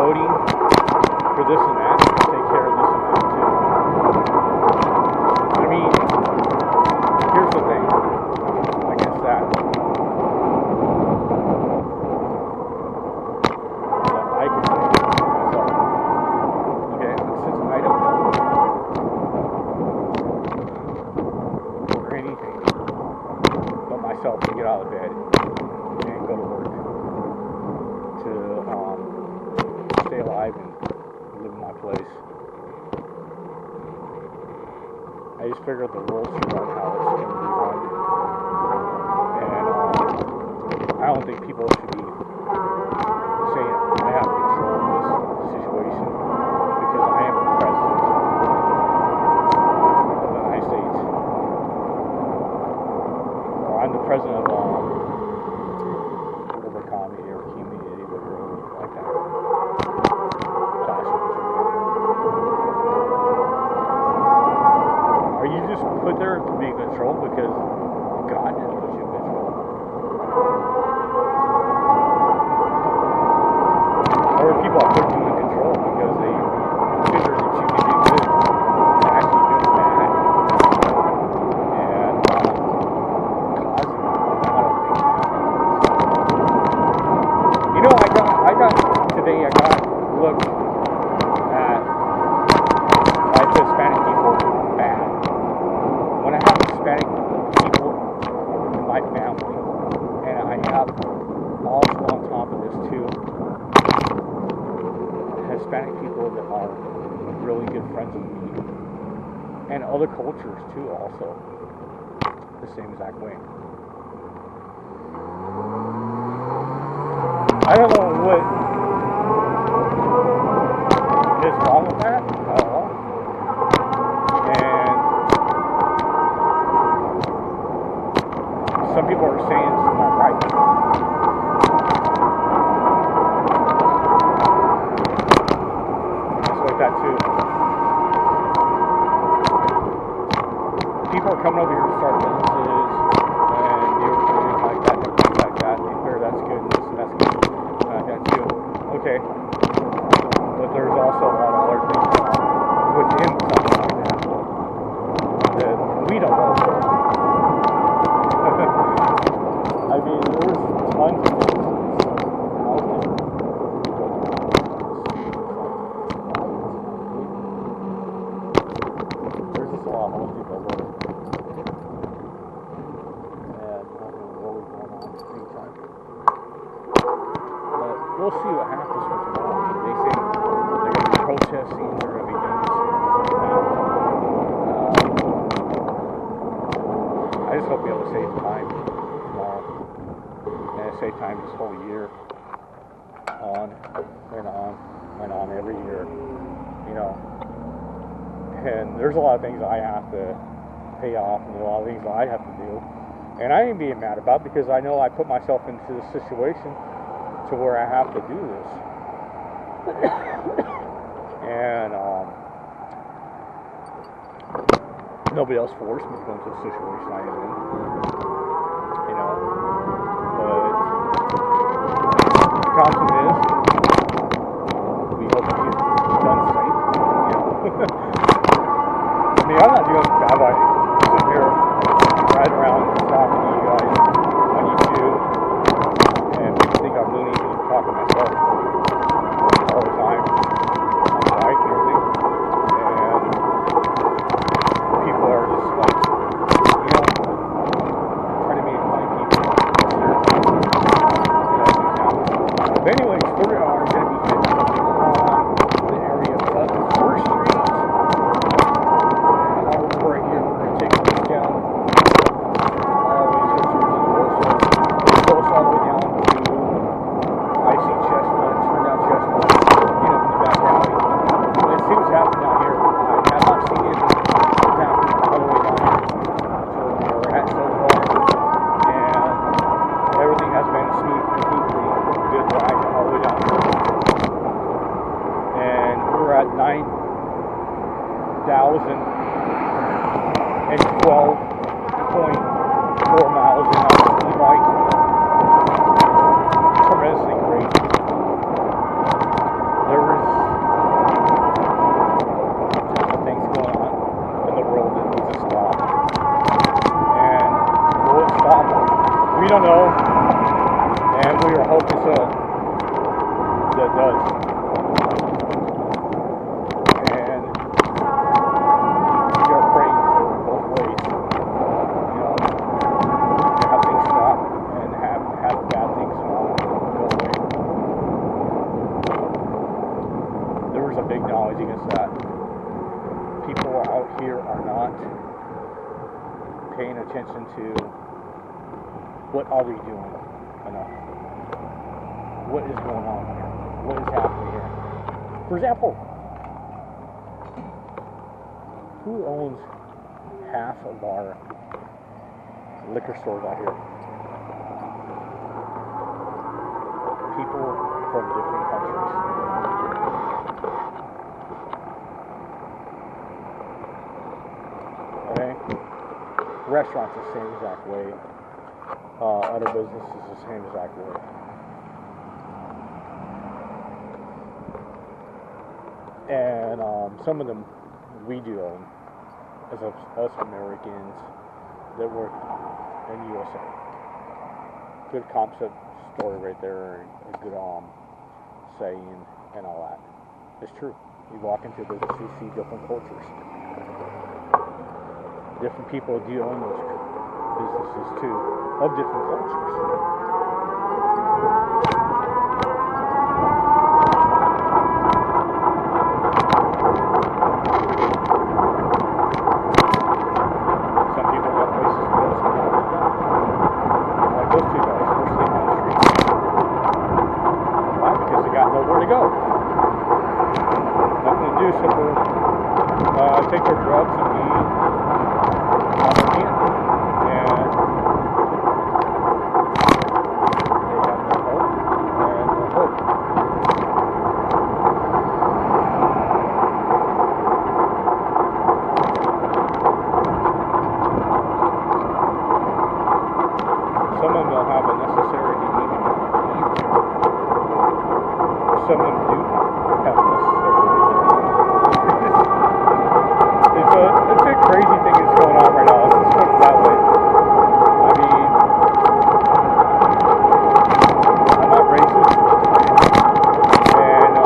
voting for this and that to take care of this and that too. I mean, here's the thing. I guess that I can say myself. Okay, since I don't know or anything but myself to get out of bed and go to work to stay alive and live in my place. I just figured the world should run how it's going to be run. And I don't think people should be saying I have control of this situation because I am the president of the United States. Or I'm the president of whatever community or community, whatever like that. Are you just put there to be in control because God didn't put you in control? Or people are putting you in control because they figure that you can do good and actually do bad. And causing a lot of things. You know, today I got looked at by Hispanic people bad. When I have Hispanic people in my family, and I have also on top of this too, Hispanic people that are really good friends with me, and other cultures too also, the same exact way. I don't know what is wrong with that at all. And some people are saying it's not right. It's like that too. People are coming over here to start businesses and everything like that. They figure that's good and this and that's good. That too. Okay. But there's also a lot of other things within something like that that we don't know. I mean, there's tons of things out there. There's just a lot of other people there. And I don't know what was going on anytime. But we'll see what happens with tomorrow. I mean, they say they're going to be protesting, they're going to be doing this and that. I just hope we have a safe time tomorrow. And a safe time this whole year. On and on and on every year. You know. And there's a lot of things I have to pay off and a lot of things that I have to do. And I ain't being mad about it because I know I put myself into this situation to where I have to do this. And nobody else forced me to go into the situation I am in. You know. But the concept is we hope to get done safe. You know. I mean, I'm not doing bad by sitting here riding around talking to you guys on YouTube and people think I'm loony because I'm talking to myself all the time on the bike and everything. And people are just like, you know, trying to be funny people. But anyways, we are going to be hitting on the area of 1st Street. Right here, we're going to take a look down all the way to the all the way down to I see Chestnut, turn down Chestnut, get up in the back alley. Let's see what's happening out here. I have not seen anything happening all the way down here to where we're at so far. And everything has been smooth, completely good ride all the way down here. And we're at 9,012.4 miles an hour e-bike. Tremendously great. There that does. And you gotta pray both ways. You know, to have things stop and have bad things go away. There was a big knowledge against that. People out here are not paying attention to what are we doing enough. What is going on here? What is happening here? For example, who owns half of our liquor stores out here? People from different countries. Okay? Restaurants the same exact way. Other businesses the same exact way. And some of them we do own as us Americans that work in the USA. Good concept story right there, a good saying and all that. It's true. You walk into a business, you see different cultures. Different people do own those businesses too, of different cultures. Some people have places to go, some people don't. Like those two guys, they're sleeping on the street. Why? Because they got nowhere to go. Nothing to do except for take their drugs and be on their hand. And they have no hope and no hope. Some of them will have a necessary need. Some of them do have a necessary need. It's a crazy thing that's going on right now. Let's just put it that way. I mean, I'm not racist, and a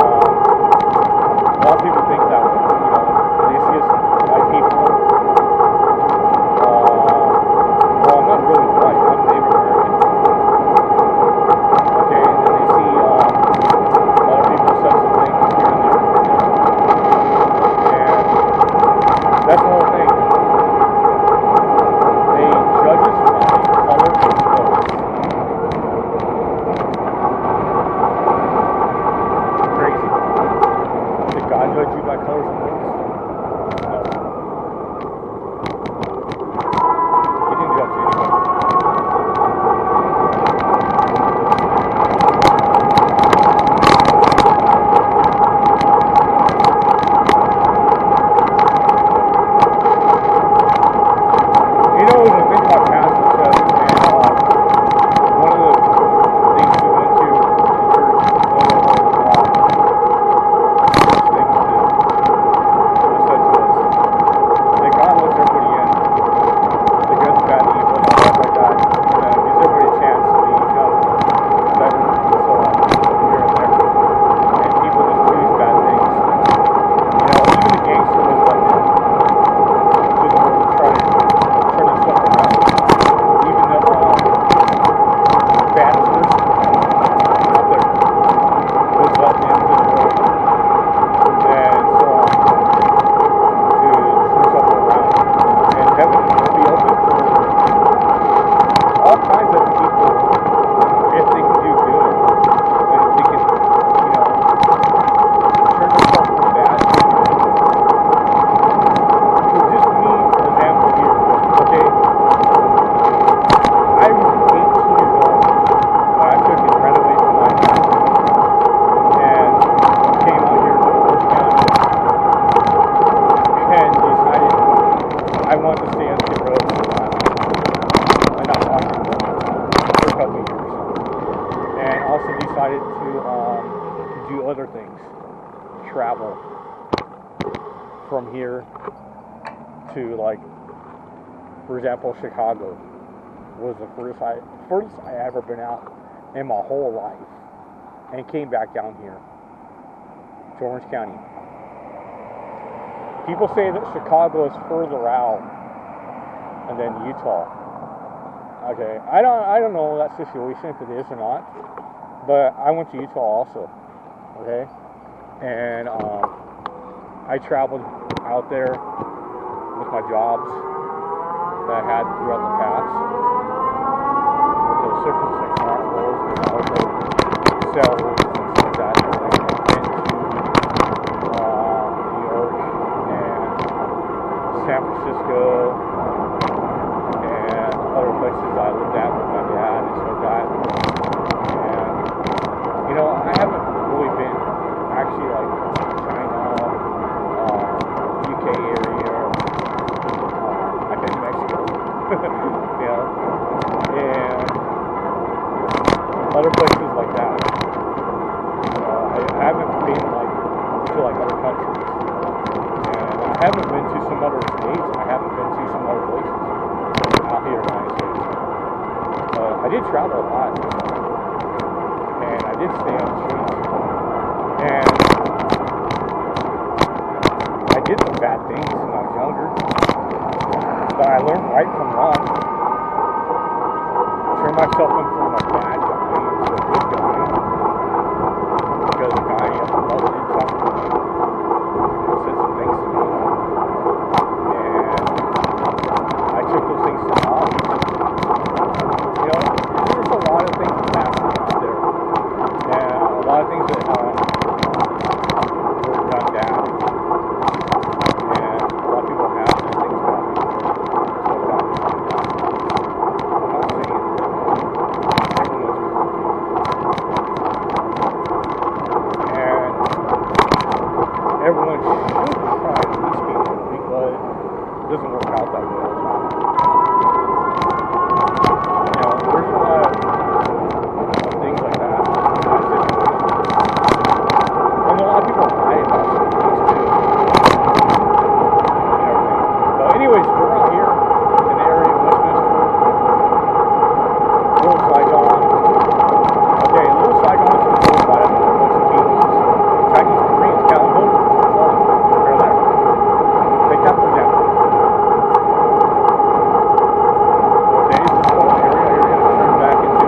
lot of people think that way. You know, they see us white people. Well, I'm not really white. I'm Native American. Okay, and then they see a lot of people say some things here and there. And that's the whole thing. They judge us by color and clothes. Crazy. Did God judge you by colors and clothes? No. He didn't judge anybody. You know, when we think about past and stuff, and one of the things we went to in church, one of the things that was said to us, that God lets everybody in, the good, the bad, the evil, and all that like that, and gives everybody a chance to become better, and so on, here and there. And people just choose bad things. You know, even the gangster was let in to the world to try to turn himself around. Even the baddest person out there was let into the world and so on to turn himself around. And heaven will be open for all kinds of people if they can do good and if they can, you know, turn themselves from bad to good. So just me, for example, here, okay? I was 18 years old when I took and ran away from my house and came out here to Orange County and decided I wanted to stay on the road for a while and not watch it for a couple of years. And also decided to do other things, travel from here to, like, for example, Chicago was the furthest I ever been out in my whole life. and came back down here to Orange County. People say that Chicago is further out than Utah. Okay, I don't know that situation if it is or not, but I went to Utah also. Okay, and I traveled out there with my jobs that I had throughout the past. With those circus and carnivals and auto cells and stuff like that. And I went to New York and San Francisco and other places I lived at with my dad and stuff like that. And, you know, I haven't really been actually like China, UK area, I've been in Mexico, you know, and other places like that. I haven't been like to like other countries, and I haven't been to some other states. I haven't been to some other places out here in the United States. I did travel a lot, and I did stay on the streets, and I did some bad things when I was younger, but I learned right from wrong. Turned myself in from a bad guy into a good guy, because the guy loved to talk to me, said some things to me, and I took those things to heart. You know, there's a lot of things that happen out there, and a lot of things that were done down, and a lot of people have these things done. Everyone should try to teach people, because it doesn't work out that way all the time. You know, there's a lot of things like that in that situation. And a lot of people lie about some things too. And everything. But anyways, we're out here in the area of Westminster. Little Saigon. Okay, Little Saigon is controlled by a bunch of people. Chinese, Koreans, California. Take that for example. Okay, this whole area here is going to turn back into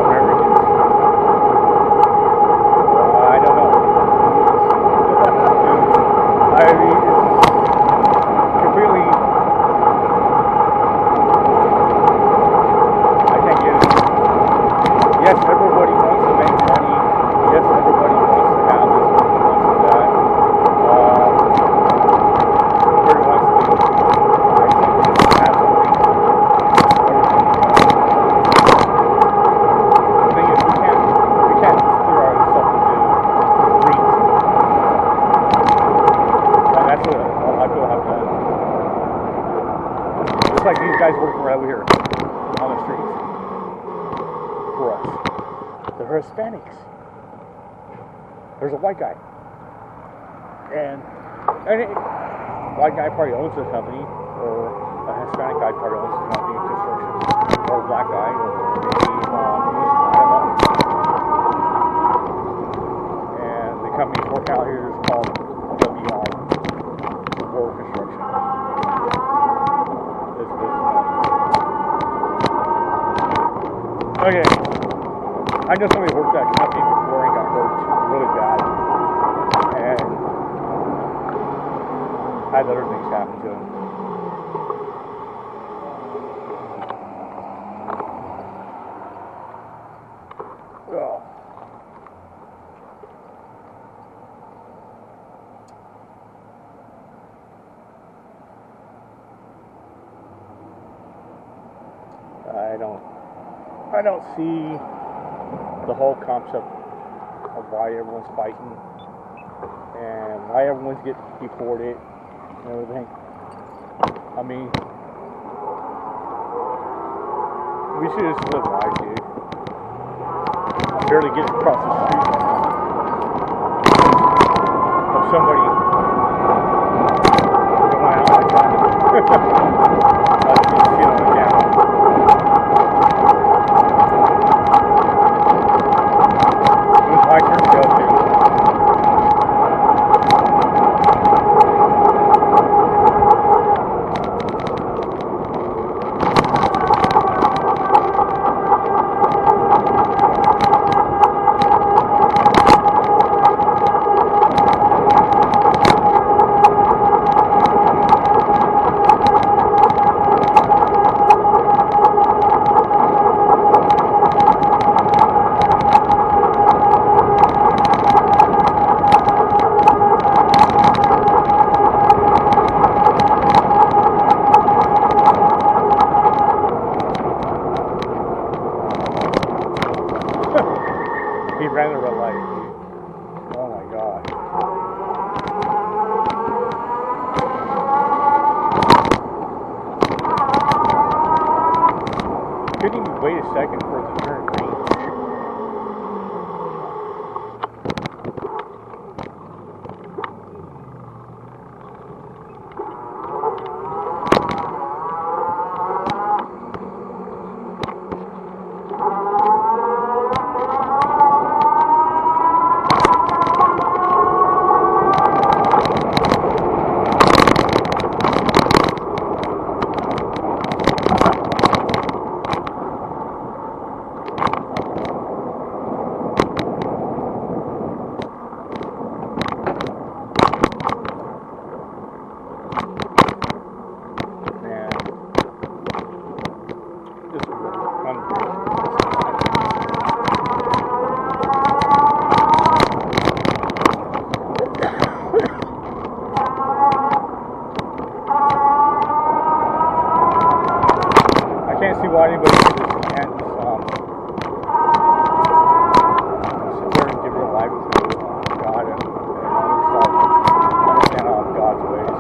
Americans. I don't know. I mean, it's completely. I can't get it. Yes, everybody wants to make money. Yes, everybody wants to have this. Like these guys working right over here on the streets for us. They're Hispanics. There's a white guy, and white guy probably owns the company, or a Hispanic guy probably owns the company in construction, or a black guy, or maybe I don't know. And the company's working out here is called WR, World Construction. Okay, I know somebody worked at that company before and got hurt really bad, and had other things happen to him. Oh. I don't see the whole concept of why everyone's fighting and why everyone's getting deported and everything. I mean, we should just live life, dude. I'm barely getting across the street right now of somebody going out like that. I can see it on the camera. about it, dude. Oh my god. Couldn't even wait a second for it to turn green. Why anybody just can't sit there and give their life to God and understand God's ways.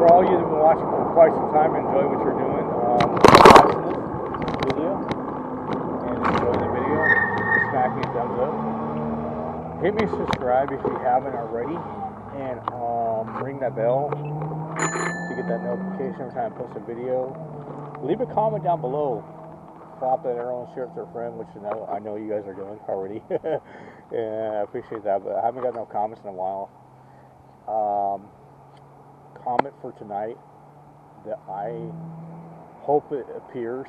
For all you that have been watching for quite some time and enjoy what you're doing, watching this video and enjoying the video, smack me a thumbs up. Hit me subscribe if you haven't already, and ring that bell to get that notification every time I post a video. Leave a comment down below. Flop that arrow and share it to a friend, which I know you guys are doing already. Yeah, I appreciate that, but I haven't got no comments in a while. Comment for tonight that I hope it appears.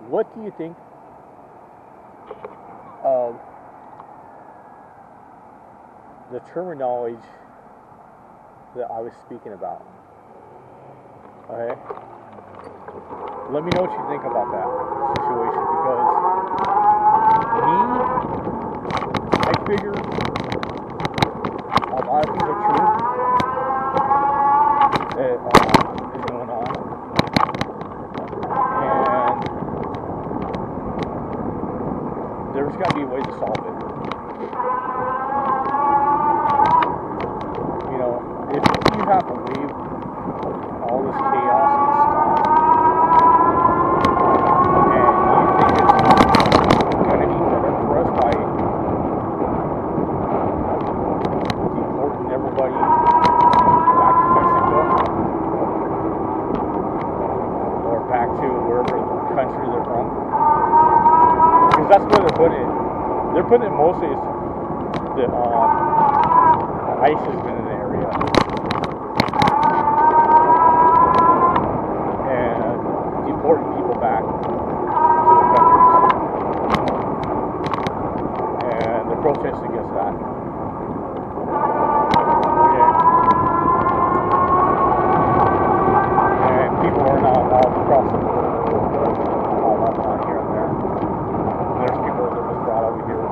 What do you think of the terminology that I was speaking about? Okay? Let me know what you think about that situation, because I figure a lot of things are true that is going on, and there's got to be a way to solve it. You know, if you have to leave all this chaos and stuff, and you think it's going to be better for us by deporting everybody back to Mexico, or back to wherever country they're from, because that's where they're putting it. They're putting it mostly as the ICE has been in the area, and deporting people back to their countries, and they're protesting against that. People are not allowed to cross the border. Not here and there. There's people that was brought over here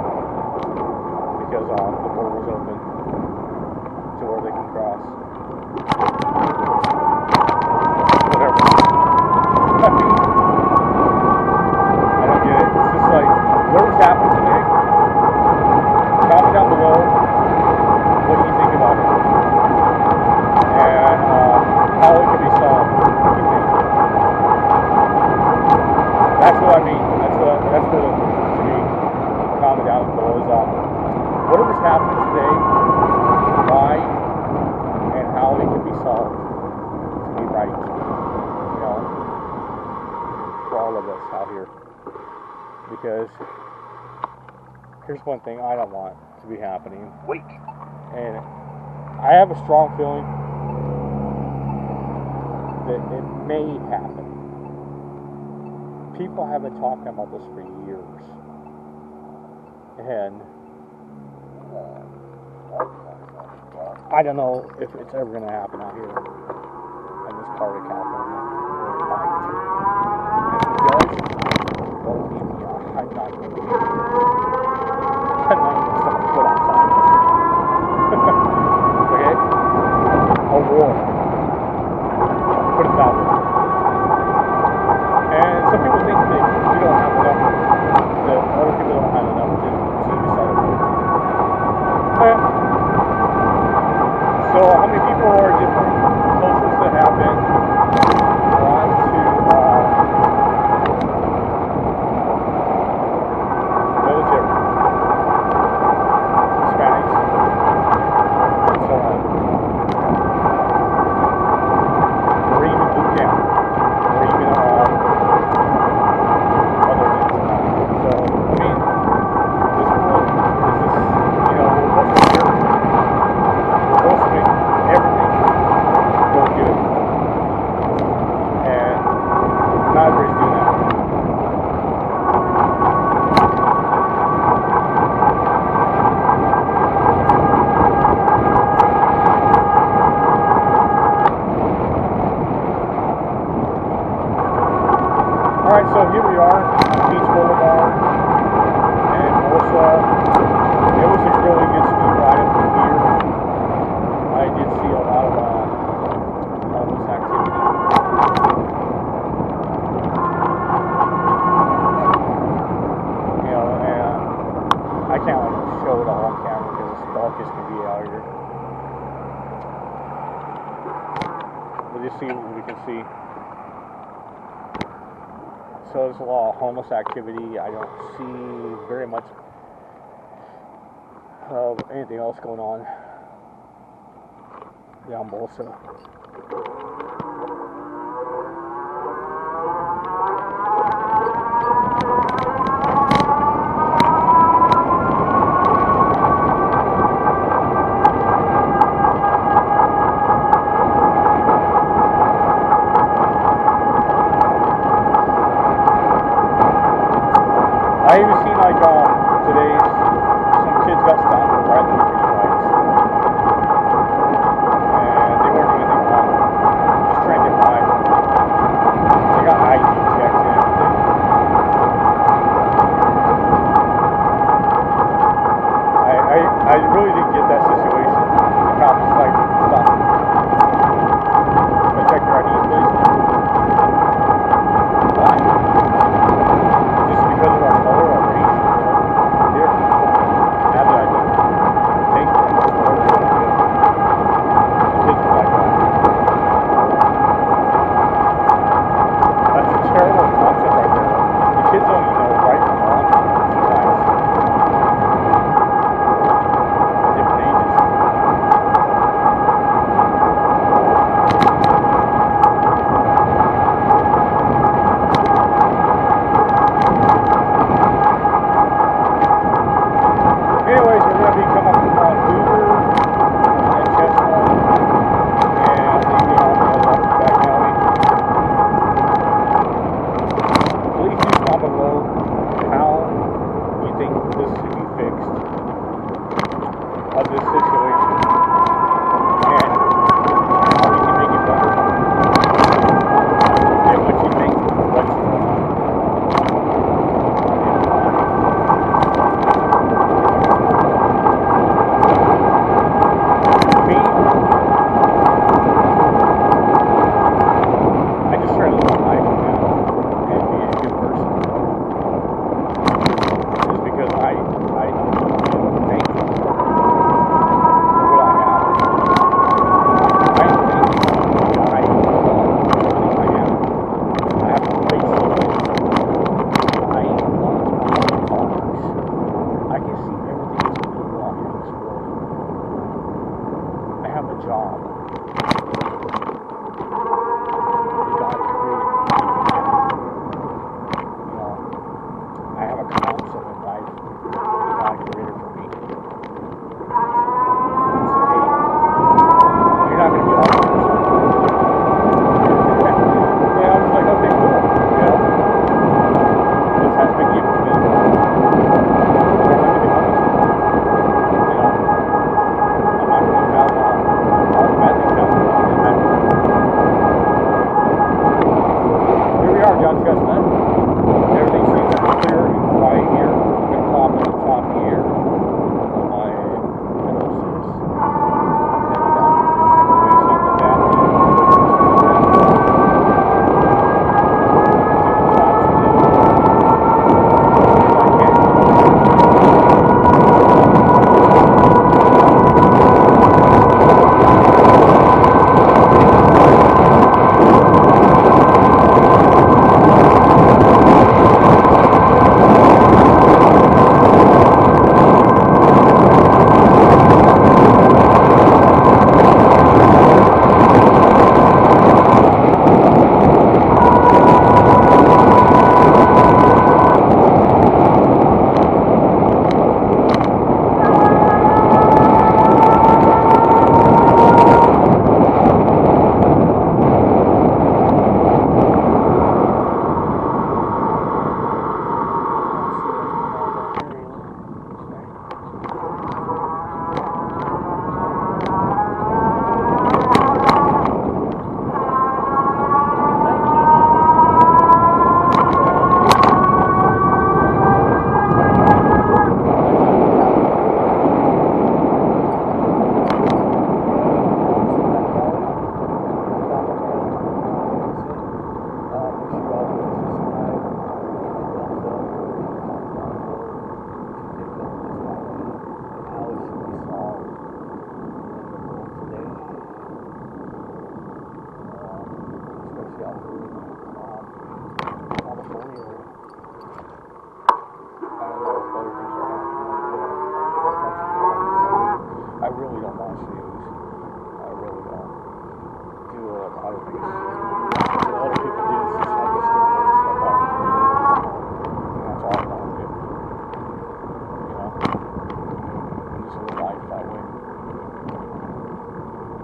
because the border was open to where they can cross. out here. Because here's one thing I don't want to be happening. Wait. And I have a strong feeling that it may happen. People have been talking about this for years. And I don't know if it's ever going to happen out here in this part of California. If it does, well, leave me out. I'm not going to be here. I'm not even going to put outside. Okay? A war. Put it that way. And some people think that we don't have enough, that other people don't have enough to celebrate. So how many people are different cultures that have been brought to military, Hispanics, and so on, or even boot camp, or even other things. So I mean, this world is just, you know, we're supposed to hear. Supposed to make everything go good, and not everybody's doing that. Alright, so here we are, Beach Boulevard, and Melissa. It was a really good speed ride up to here. I did see a lot of homeless activity. You know, and I can't like show it all on camera because it's dark as can be out here. We'll just see what we can see. So there's a lot of homeless activity. I don't see very much of anything else going on down Bolsa. I even seen like today some kids got stopped for riding their pretty bikes. And they weren't doing anything wrong. Just trying to get by. They got ID checks and everything. I really didn't get that situation. The cops just like, stop. Can I check your IDs, please? Why? Just because of our color or race?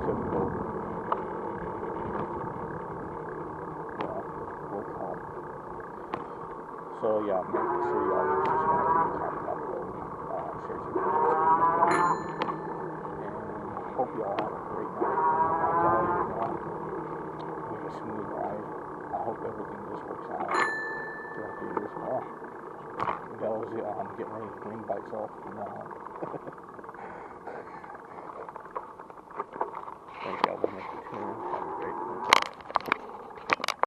difficult. Work home. So yeah, make sure y'all leave us a comment down below. Share some videos. And hope y'all have a great night. With a smooth ride. I hope everything just works out throughout the year as well. That was it. I'm getting ready to bring bites off from now on.